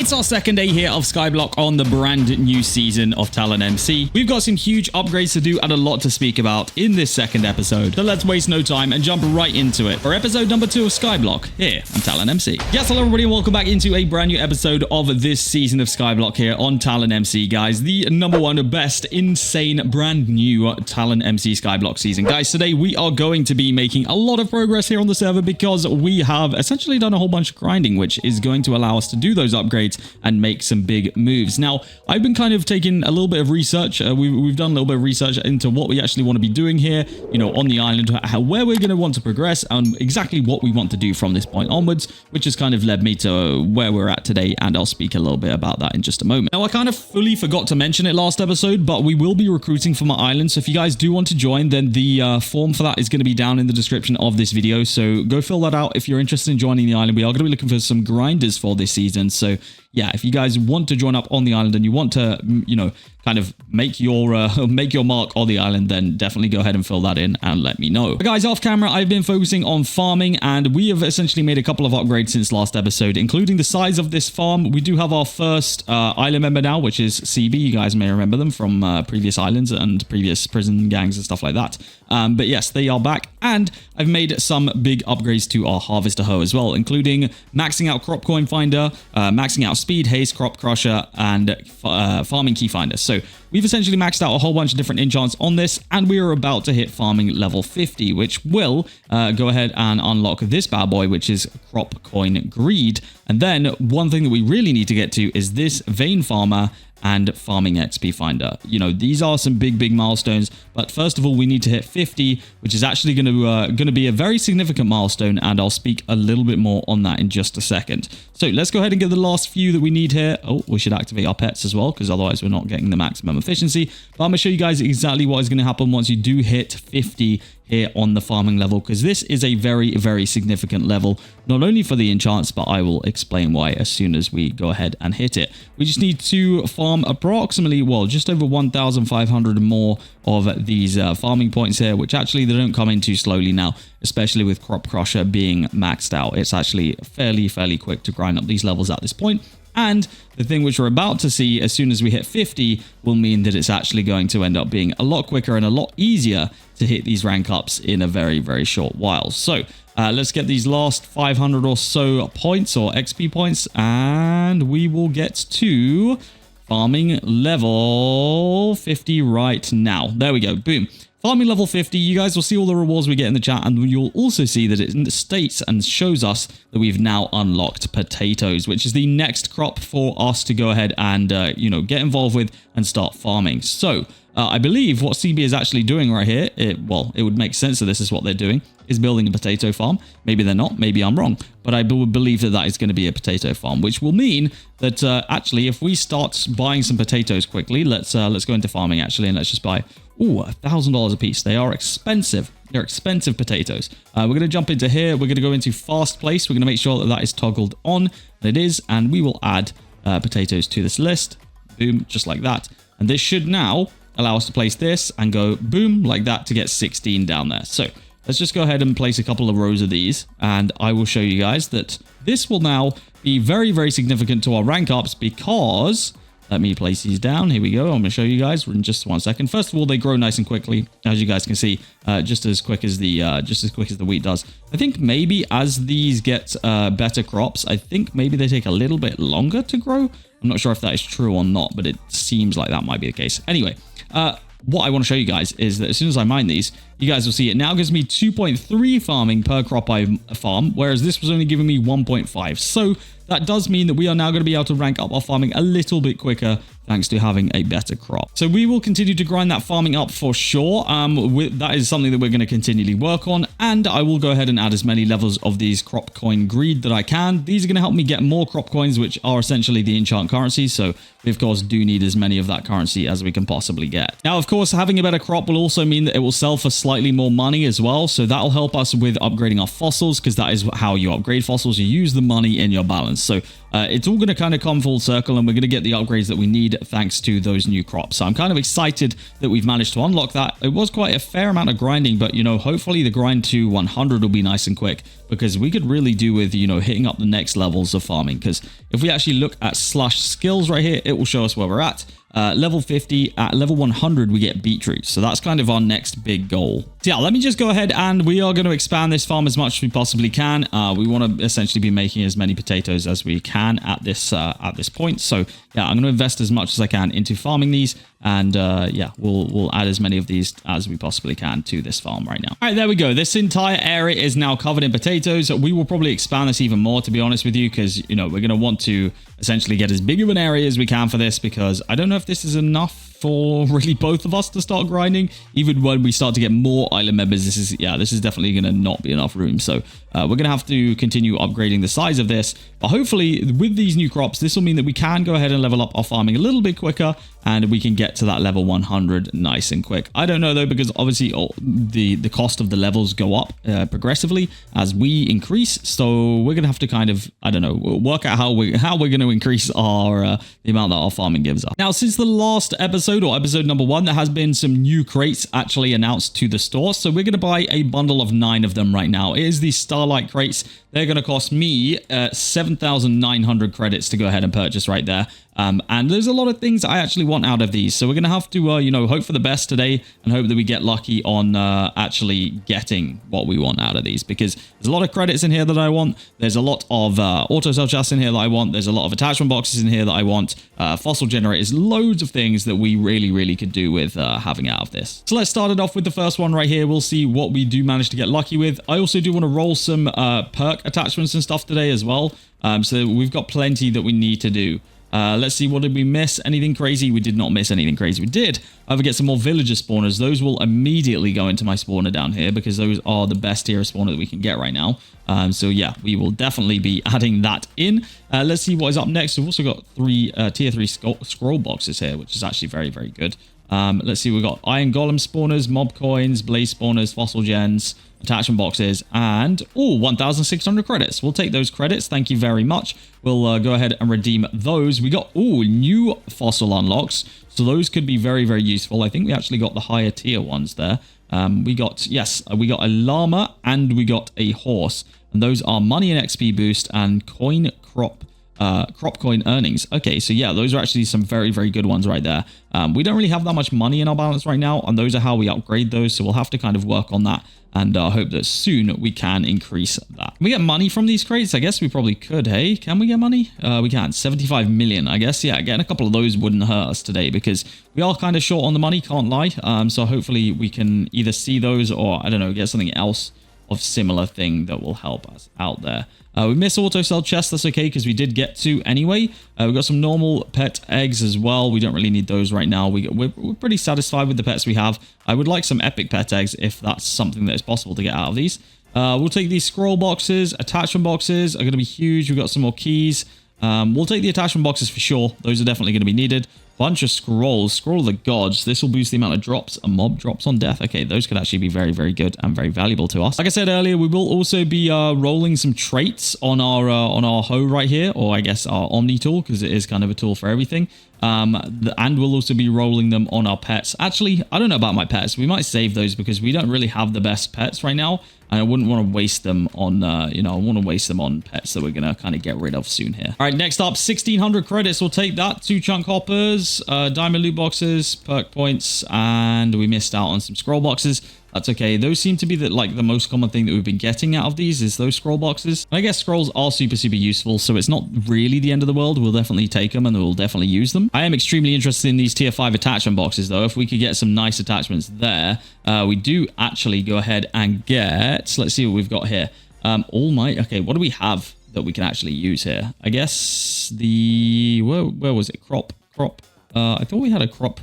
It's our second day here of Skyblock on the brand new season of TalonMC. We've got some huge upgrades to do and a lot to speak about in this second episode. So let's waste no time and jump right into it for episode number 2 of Skyblock here on TalonMC. Yes, hello everybody and welcome back into a brand new episode of this season of Skyblock here on TalonMC, guys. The number one best, insane, brand new TalonMC Skyblock season. Guys, today we are going to be making a lot of progress here on the server because we have essentially done a whole bunch of grinding, which is going to allow us to do those upgrades and make some big moves. Now, I've been kind of taking a little bit of research. We've done a little bit of research into what we actually want to be doing here, you know, on the island, where we're going to want to progress and exactly what we want to do from this point onwards, which has kind of led me to where we're at today. And I'll speak a little bit about that in just a moment. Now, I kind of fully forgot to mention it last episode, but we will be recruiting for my island. So if you guys do want to join, then the form for that is going to be down in the description of this video. So go fill that out if you're interested in joining the island. We are going to be looking for some grinders for this season. So yeah, if you guys want to join up on the island and you want to, you know, kind of make your mark on the island, then definitely go ahead and fill that in and let me know. But guys, off camera, I've been focusing on farming and we have essentially made a couple of upgrades since last episode, including the size of this farm. We do have our first island member now, which is CB. You guys may remember them from previous islands and previous prison gangs and stuff like that. But yes, they are back and I've made some big upgrades to our harvester hoe as well, including maxing out crop coin finder, maxing out speed, haste, crop crusher, and farming key finder. So we've essentially maxed out a whole bunch of different enchants on this, and we are about to hit farming level 50, which will go ahead and unlock this bad boy, which is crop coin greed. And then one thing that we really need to get to is this vein farmer and farming XP finder. You know, these are some big milestones, but first of all we need to hit 50, which is actually going to be a very significant milestone, and I'll speak a little bit more on that in just a second. So let's go ahead and get the last few that we need here. Oh, we should activate our pets as well, because otherwise we're not getting the maximum efficiency. But I'm going to show you guys exactly what is going to happen once you do hit 50 here on the farming level, because this is a very significant level, not only for the enchants, but I will explain why as soon as we go ahead and hit it. We just need to farm approximately, well, just over 1,500 more of these farming points here, which actually they don't come in too slowly now, especially with crop crusher being maxed out. It's actually fairly quick to grind up these levels at this point. And the thing which we're about to see as soon as we hit 50 will mean that it's actually going to end up being a lot quicker and a lot easier to hit these rank ups in a very short while. So let's get these last 500 or so points or XP points, and we will get to farming level 50 right now. There we go. Boom. Farming level 50, you guys will see all the rewards we get in the chat, and you'll also see that it states and shows us that we've now unlocked potatoes, which is the next crop for us to go ahead and, you know, get involved with and start farming. So I believe what CB is actually doing right here, it would make sense that this is what they're doing, is building a potato farm. Maybe they're not, maybe I'm wrong, but I would believe that that is going to be a potato farm, which will mean that actually if we start buying some potatoes quickly, let's go into farming actually, and let's just buy, ooh, $1,000 a piece. They are expensive. They're expensive potatoes. We're going to jump into here. We're going to go into fast place. We're going to make sure that that is toggled on, and it is, and we will add potatoes to this list. Boom, just like that. And this should now allow us to place this and go boom like that to get 16 down there. So let's just go ahead and place a couple of rows of these, and I will show you guys that this will now be very significant to our rank ups, because let me place these down. Here we go. I'm going to show you guys in just 1 second. First of all, they grow nice and quickly, as you guys can see, just as quick as the wheat does. I think maybe as these get better crops, I think maybe they take a little bit longer to grow. I'm not sure if that is true or not, but it seems like that might be the case. Anyway, what I want to show you guys is that as soon as I mine these, you guys will see it now gives me 2.3 farming per crop I farm, whereas this was only giving me 1.5. So that does mean that we are now going to be able to rank up our farming a little bit quicker thanks to having a better crop. So we will continue to grind that farming up for sure. That is something that we're going to continually work on, and I will go ahead and add as many levels of these crop coin greed that I can. These are going to help me get more crop coins, which are essentially the enchant currency. So we of course do need as many of that currency as we can possibly get. Now, of course, having a better crop will also mean that it will sell for slightly slightly more money as well. So that'll help us with upgrading our fossils, because that is how you upgrade fossils. You use the money in your balance. So it's all going to kind of come full circle, and we're going to get the upgrades that we need thanks to those new crops. So I'm kind of excited that we've managed to unlock that. It was quite a fair amount of grinding, but, you know, hopefully the grind to 100 will be nice and quick, because we could really do with, you know, hitting up the next levels of farming. Because if we actually look at /skills right here, it will show us where we're at. Level 50, at level 100 we get beetroot, so that's kind of our next big goal. So yeah, let me just go ahead and we are going to expand this farm as much as we possibly can. We want to essentially be making as many potatoes as we can at this point. So yeah, I'm going to invest as much as I can into farming these, and yeah, we'll add as many of these as we possibly can to this farm right now. All right, there we go. This entire area is now covered in potatoes. We will probably expand this even more, to be honest with you, because, you know, we're going to want to essentially get as big of an area as we can for this, because I don't know if this is enough for really both of us to start grinding. Even when we start to get more island members, this is definitely going to not be enough room. So we're going to have to continue upgrading the size of this, but hopefully with these new crops, this will mean that we can go ahead and level up our farming a little bit quicker, and we can get to that level 100 nice and quick. I don't know though, because obviously the cost of the levels go up progressively as we increase. So we're gonna have to kind of, I don't know, work out how we're going to increase our the amount that our farming gives us. Now, since the last episode, or episode number 1, there has been some new crates actually announced to the store. So we're going to buy a bundle of 9 of them right now. It is the Starlight crates. They're going to cost me 7,900 credits to go ahead and purchase right there. And there's a lot of things I actually want out of these. So we're going to have to, you know, hope for the best today and hope that we get lucky on actually getting what we want out of these, because there's a lot of credits in here that I want. There's a lot of auto cell chests in here that I want. There's a lot of attachment boxes in here that I want. Fossil generators, loads of things that we really could do with having out of this. So let's start it off with the first one right here. We'll see what we do manage to get lucky with. I also do want to roll some perk attachments and stuff today as well. So we've got plenty that we need to do. Let's see, what did we miss? Anything crazy? We did not miss anything crazy. We did, however, get some more villager spawners. Those will immediately go into my spawner down here, because those are the best tier of spawner that we can get right now. So yeah, we will definitely be adding that in. Let's see what is up next. We've also got 3 tier 3 scroll boxes here, which is actually very good. Let's see, we've got iron golem spawners, mob coins, blaze spawners, fossil gens, attachment boxes, and 1,600 credits. We'll take those credits, thank you very much. We'll go ahead and redeem those. We got new fossil unlocks, so those could be very useful. I think we actually got the higher tier ones there. We got a llama and we got a horse, and those are money and XP boost and crop coin earnings. Okay, so yeah, those are actually some very good ones right there. We don't really have that much money in our balance right now, and those are how we upgrade those, so we'll have to kind of work on that, and hope that soon we can increase that. Can we get money from these crates? I guess we probably could. Hey, can we get money? We can. 75 million, I guess. Yeah, getting a couple of those wouldn't hurt us today, because we are kind of short on the money, can't lie. So hopefully we can either see those, or I don't know, get something else of similar thing that will help us out there. We miss auto cell chests. That's okay, because we did get 2 anyway. We've got some normal pet eggs as well. We don't really need those right now. We're pretty satisfied with the pets we have. I would like some epic pet eggs if that's something that is possible to get out of these. We'll take these scroll boxes. Attachment boxes are going to be huge. We've got some more keys. We'll take the attachment boxes for sure. Those are definitely going to be needed. Bunch of scrolls. Scroll of the gods. This will boost the amount of drops a mob drops on death. Okay, those could actually be very good and very valuable to us. Like I said earlier, we will also be rolling some traits on our hoe right here, or I guess our Omni tool, because it is kind of a tool for everything. And we'll also be rolling them on our pets. Actually, I don't know about my pets. We might save those, because we don't really have the best pets right now, and I wouldn't want to waste them on, I want to waste them on pets that we're going to kind of get rid of soon here. All right, next up, 1,600 credits. We'll take that. 2 chunk hoppers, diamond loot boxes, perk points, and we missed out on some scroll boxes. That's okay. Those seem to be the most common thing that we've been getting out of these is those scroll boxes. And I guess scrolls are super useful, so it's not really the end of the world. We'll definitely take them, and we'll definitely use them. I am extremely interested in these tier 5 attachment boxes, though. If we could get some nice attachments there, we do actually go ahead and get... Let's see what we've got here. Okay, what do we have that we can actually use here? I guess the... Where was it? Crop. I thought we had a crop...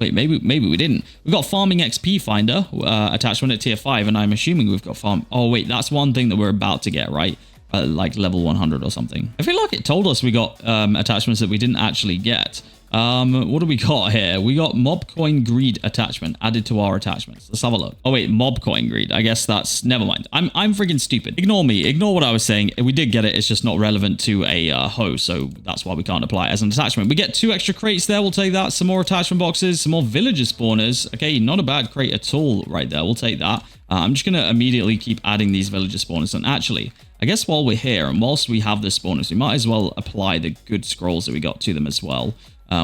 Wait, maybe we didn't. We've got farming XP finder attachment at tier 5, and I'm assuming we've got farm... Oh, wait, that's one thing that we're about to get, right? Like level 100 or something. I feel like it told us we got attachments that we didn't actually get. What do we got here? We got mob coin greed attachment added to our attachments. Let's have a look. Oh wait, mob coin greed. I guess that's, never mind. I'm freaking stupid. Ignore me. Ignore what I was saying. We did get it. It's just not relevant to a hoe. So that's why we can't apply it as an attachment. We get 2 extra crates there. We'll take that. Some more attachment boxes, some more villager spawners. Okay, not a bad crate at all right there. We'll take that. I'm just going to immediately keep adding these villager spawners. And actually, I guess while we're here and whilst we have the spawners, we might as well apply the good scrolls that we got to them as well.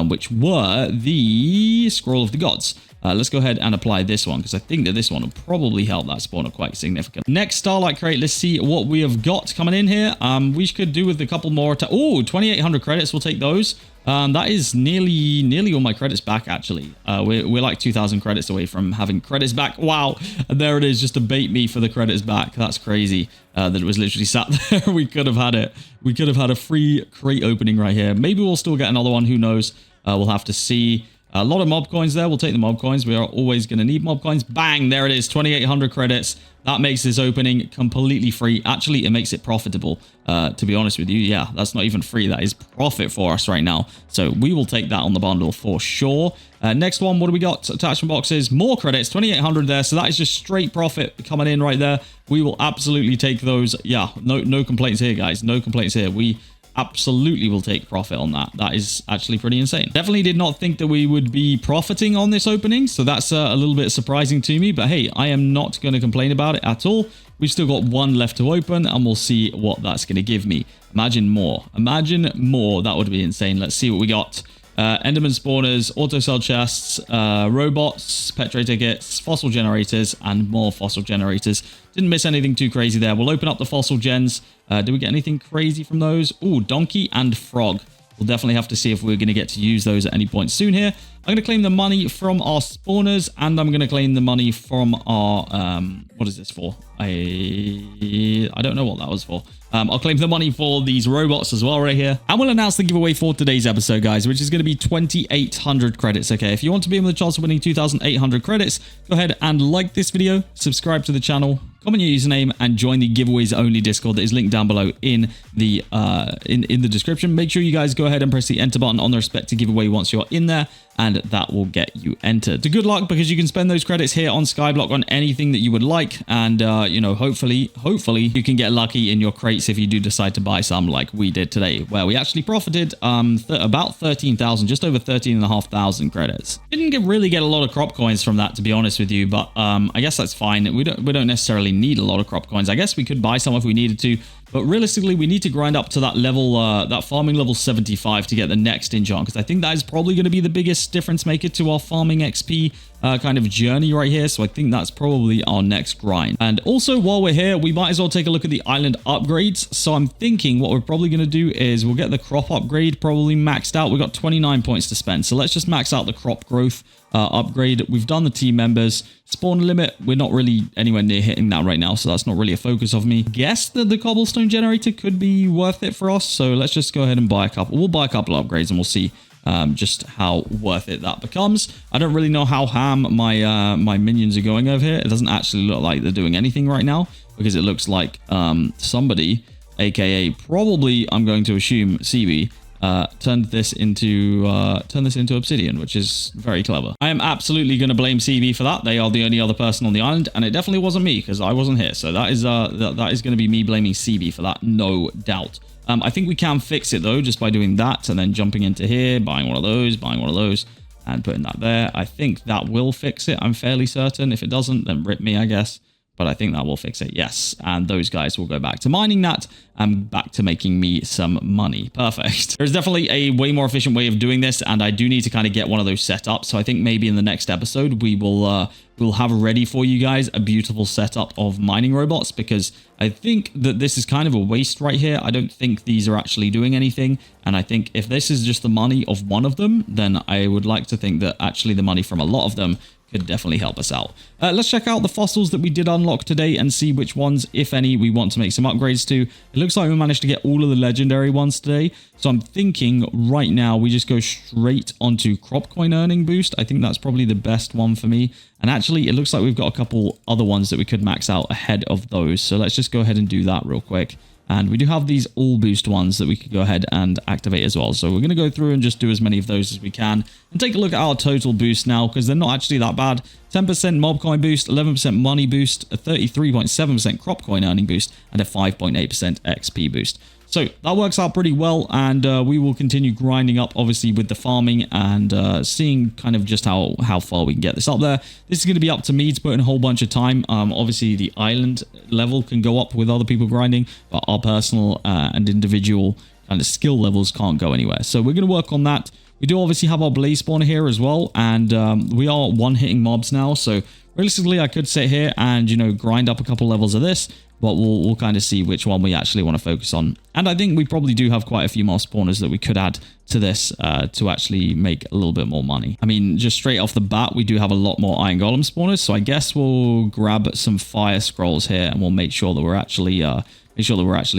Which were the Scroll of the Gods. Let's go ahead and apply this one, because I think that this one will probably help that spawner quite significantly. Next Starlight crate, let's see what we have got coming in here. We could do with a couple more. Oh, 2,800 credits. We'll take those. That is nearly all my credits back, actually. We're like 2,000 credits away from having credits back. Wow. And there it is, just to bait me for the credits back. That's crazy that it was literally sat there. We could have had it. We could have had a free crate opening right here. Maybe we'll still get another one. Who knows? We'll have to see. A lot of mob coins there. We'll take the mob coins. We are always going to need mob coins. Bang! There it is. 2,800 credits. That makes this opening completely free. Actually, it makes it profitable, to be honest with you. Yeah, that's not even free. That is profit for us right now. So we will take that on the bundle for sure. Next one, what do we got? Attachment boxes. More credits. 2,800 there. So that is just straight profit coming in right there. We will absolutely take those. Yeah, no complaints here, guys. No complaints here. We absolutely will take profit on that. That is actually pretty insane. Definitely did not think that we would be profiting on this opening, so that's a little bit surprising to me, but hey, I am not going to complain about it at all. We've still got one left to open, and we'll see what that's going to give me. Imagine more. Imagine more. That would be insane. Let's see what we got. Enderman spawners, auto sell chests, robots, petro tickets, fossil generators, and more fossil generators. Didn't miss anything too crazy there. We'll open up the fossil gens. Did we get anything crazy from those? Ooh, donkey and frog. We'll definitely have to see if we're going to get to use those at any point soon here. I'm going to claim the money from our spawners, and I'm going to claim the money from our, what is this for? I don't know what that was for. I'll claim the money for these robots as well right here. And we'll announce the giveaway for today's episode, guys, which is going to be 2,800 credits. Okay, if you want to be in the chance of winning 2,800 credits, go ahead and like this video, subscribe to the channel, comment your username, and join the giveaways only Discord that is linked down below in the in the description. Make sure you guys go ahead and press the enter button on the respective giveaway once you're in there, and that will get you entered. So good luck, because you can spend those credits here on Skyblock on anything that you would like, and you know, hopefully you can get lucky in your crates if you do decide to buy some like we did today, where we actually profited about 13,000, just over 13,500 credits. Didn't really get a lot of crop coins from that, to be honest with you, but I guess that's fine. We don't necessarily need a lot of crop coins. I guess we could buy some if we needed to, but realistically, we need to grind up to that level, that farming level 75 to get the next enchant, because I think that is probably going to be the biggest difference maker to our farming XP kind of journey right here. So I think that's probably our next grind. And also, while we're here, we might as well take a look at the island upgrades. So I'm thinking what we're probably going to do is we'll get the crop upgrade probably maxed out. We've got 29 points to spend, so let's just max out the crop growth upgrade. We've done the team members. Spawn limit, we're not really anywhere near hitting that right now, so that's not really a focus of me. Guess that the cobblestone generator could be worth it for us, so let's just go ahead and buy a couple. We'll buy a couple of upgrades and we'll see just how worth it that becomes. I don't really know how ham my minions are going over here. It doesn't actually look like they're doing anything right now, because it looks like somebody, aka probably, I'm going to assume CB, turned this into obsidian, which is very clever. I am absolutely going to blame CB for that. They are the only other person on the island, and it definitely wasn't me, because I wasn't here. So that is going to be me blaming CB for that, no doubt. I think we can fix it though, just by doing that and then jumping into here, buying one of those, and putting that there. I think that will fix it. I'm fairly certain. If it doesn't, then rip me, I guess. But I think that will fix it, yes. And those guys will go back to mining that and back to making me some money. Perfect. There's definitely a way more efficient way of doing this, and I do need to kind of get one of those set up. So I think maybe in the next episode, we'll have ready for you guys a beautiful setup of mining robots, because I think that this is kind of a waste right here. I don't think these are actually doing anything. And I think if this is just the money of one of them, then I would like to think that actually the money from a lot of them could definitely help us out. Let's check out the fossils that we did unlock today and see which ones, if any, we want to make some upgrades to. It looks like we managed to get all of the legendary ones today. So I'm thinking right now we just go straight onto crop coin earning boost. I think that's probably the best one for me. And actually, it looks like we've got a couple other ones that we could max out ahead of those. So let's just go ahead and do that real quick. And we do have these all boost ones that we could go ahead and activate as well. So we're going to go through and just do as many of those as we can and take a look at our total boost now, because they're not actually that bad. 10% mob coin boost, 11% money boost, a 33.7% crop coin earning boost, and a 5.8% XP boost. So that works out pretty well, and we will continue grinding up, obviously, with the farming and seeing kind of just how far we can get this up there. This is going to be up to me to put in a whole bunch of time. Obviously, the island level can go up with other people grinding, but our personal and individual kind of skill levels can't go anywhere. So we're going to work on that. We do obviously have our blaze spawner here as well, and we are one-hitting mobs now, so realistically, I could sit here and, you know, grind up a couple levels of this, but we'll kind of see which one we actually want to focus on. And I think we probably do have quite a few more spawners that we could add to this to actually make a little bit more money. I mean, just straight off the bat, we do have a lot more iron golem spawners, so I guess we'll grab some fire scrolls here and we'll make sure that we're actually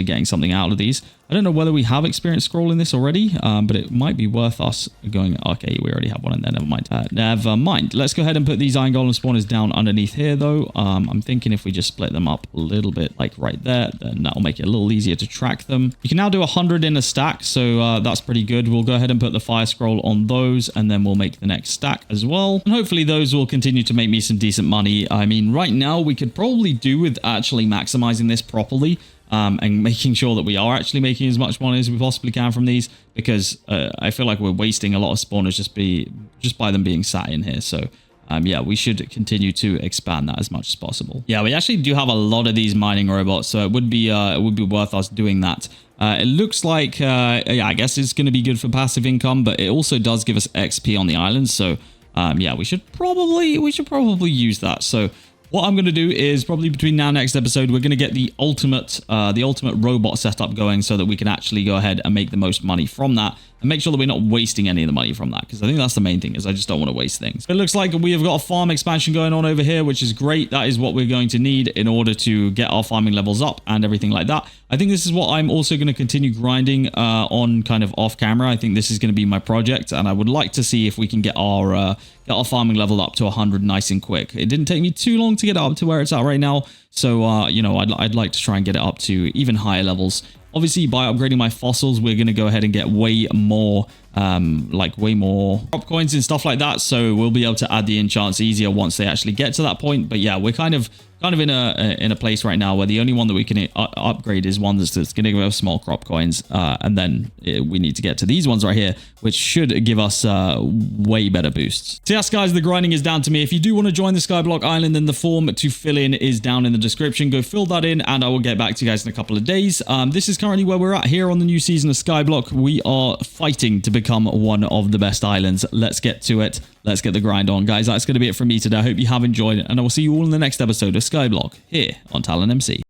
getting something out of these. I don't know whether we have experience scrolling this already, but it might be worth us going... Okay, we already have one in there. Never mind. Never mind. Let's go ahead and put these iron golem spawners down underneath here, though. I'm thinking if we just split them up a little bit, like right there, then that'll make it a little easier to track them. You can now do 100 in a stack, so that's pretty good. We'll go ahead and put the fire scroll on those, and then we'll make the next stack as well. And hopefully those will continue to make me some decent money. I mean, right now, we could probably do with actually maximizing this properly. And making sure that we are actually making as much money as we possibly can from these, because I feel like we're wasting a lot of spawners just by them being sat in here. So yeah, we should continue to expand that as much as possible. Yeah, we actually do have a lot of these mining robots, so it would be worth us doing that. It looks like yeah, I guess it's going to be good for passive income, but it also does give us XP on the island. So yeah, we should probably use that. So what I'm going to do is probably between now and next episode, we're going to get the ultimate robot setup going so that we can actually go ahead and make the most money from that and make sure that we're not wasting any of the money from that, because I think that's the main thing, is I just don't want to waste things. It looks like we have got a farm expansion going on over here, which is great. That is what we're going to need in order to get our farming levels up and everything like that. I think this is what I'm also going to continue grinding on kind of off camera. I think this is going to be my project, and I would like to see if we can get our farming level up to 100 nice and quick. It didn't take me too long to get it up to where it's at right now, so you know, I'd like to try and get it up to even higher levels. Obviously, by upgrading my fossils, we're going to go ahead and get way more crop coins and stuff like that. So we'll be able to add the enchants easier once they actually get to that point. But yeah, we're kind of in a place right now where the only one that we can upgrade is one that's going to give us small crop coins, and then we need to get to these ones right here, which should give us way better boosts. So yes, guys, the grinding is down to me. If you do want to join the Skyblock Island, then the form to fill in is down in the description. Go fill that in, and I will get back to you guys in a couple of days. This is currently where we're at here on the new season of Skyblock. We are fighting to become one of the best islands. Let's get to it. Let's get the grind on, guys. That's going to be it from me today. I hope you have enjoyed it, and I will see you all in the next episode of Skyblock here on TalonMC.